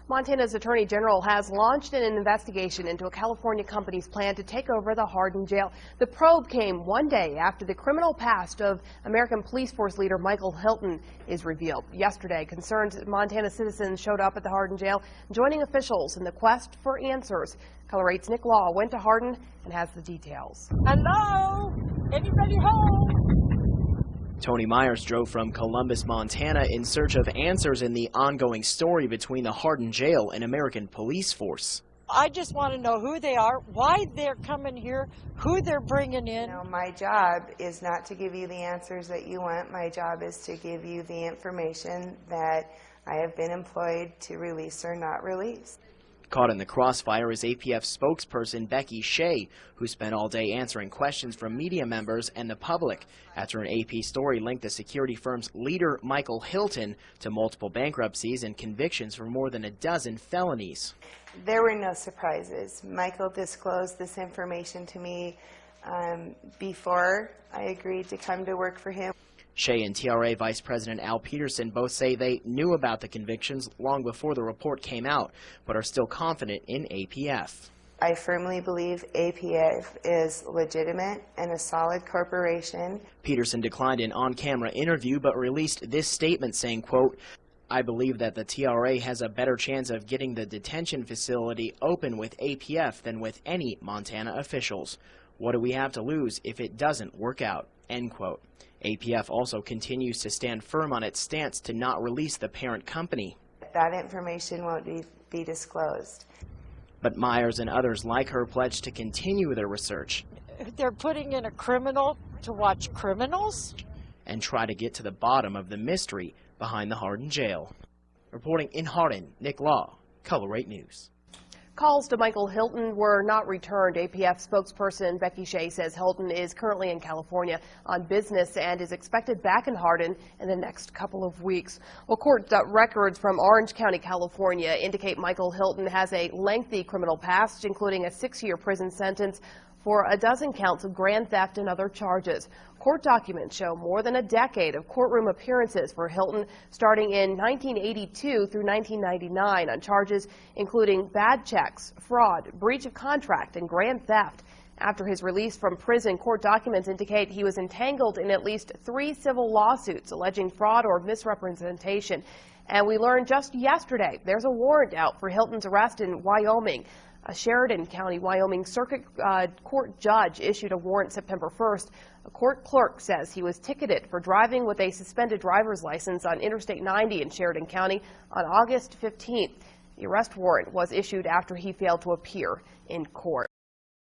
Montana's Attorney General has launched an investigation into a California company's plan to take over the Hardin jail. The probe came one day after the criminal past of American Police Force leader Michael Hilton is revealed. Yesterday, concerned Montana citizens showed up at the Hardin jail, joining officials in the quest for answers. Color 8's Nick Law went to Hardin and has the details. Hello? Anybody home? Tony Myers drove from Columbus, Montana in search of answers in the ongoing story between the Hardin jail and American Police Force. I just want to know who they are, why they're coming here, who they're bringing in. My job is not to give you the answers that you want. My job is to give you the information that I have been employed to release or not release. Caught in the crossfire is APF spokesperson Becky Shea, who spent all day answering questions from media members and the public after an AP story linked the security firm's leader, Michael Hilton, to multiple bankruptcies and convictions for more than a dozen felonies. There were no surprises. Michael disclosed this information to me before I agreed to come to work for him. Shea and TRA Vice President Al Peterson both say they knew about the convictions long before the report came out, but are still confident in APF. I firmly believe APF is legitimate and a solid corporation. Peterson declined an on-camera interview but released this statement saying, quote, "I believe that the TRA has a better chance of getting the detention facility open with APF than with any Montana officials. What do we have to lose if it doesn't work out?" End quote. APF also continues to stand firm on its stance to not release the parent company. That information won't be disclosed. But Myers and others like her pledge to continue their research. They're putting in a criminal to watch criminals? And try to get to the bottom of the mystery behind the Hardin jail. Reporting in Hardin, Nick Law, Color 8 News. Calls to Michael Hilton were not returned. APF spokesperson Becky Shea says Hilton is currently in California on business and is expected back in Hardin in the next couple of weeks. Well, court records from Orange County, California indicate Michael Hilton has a lengthy criminal past, including a 6-year prison sentence for a dozen counts of grand theft and other charges. Court documents show more than a decade of courtroom appearances for Hilton, starting in 1982 through 1999 on charges including bad checks, fraud, breach of contract, and grand theft. After his release from prison, court documents indicate he was entangled in at least 3 civil lawsuits alleging fraud or misrepresentation. And we learned just yesterday there's a warrant out for Hilton's arrest in Wyoming. A Sheridan County, Wyoming Circuit Court judge issued a warrant September 1st. A court clerk says he was ticketed for driving with a suspended driver's license on Interstate 90 in Sheridan County on August 15th. The arrest warrant was issued after he failed to appear in court.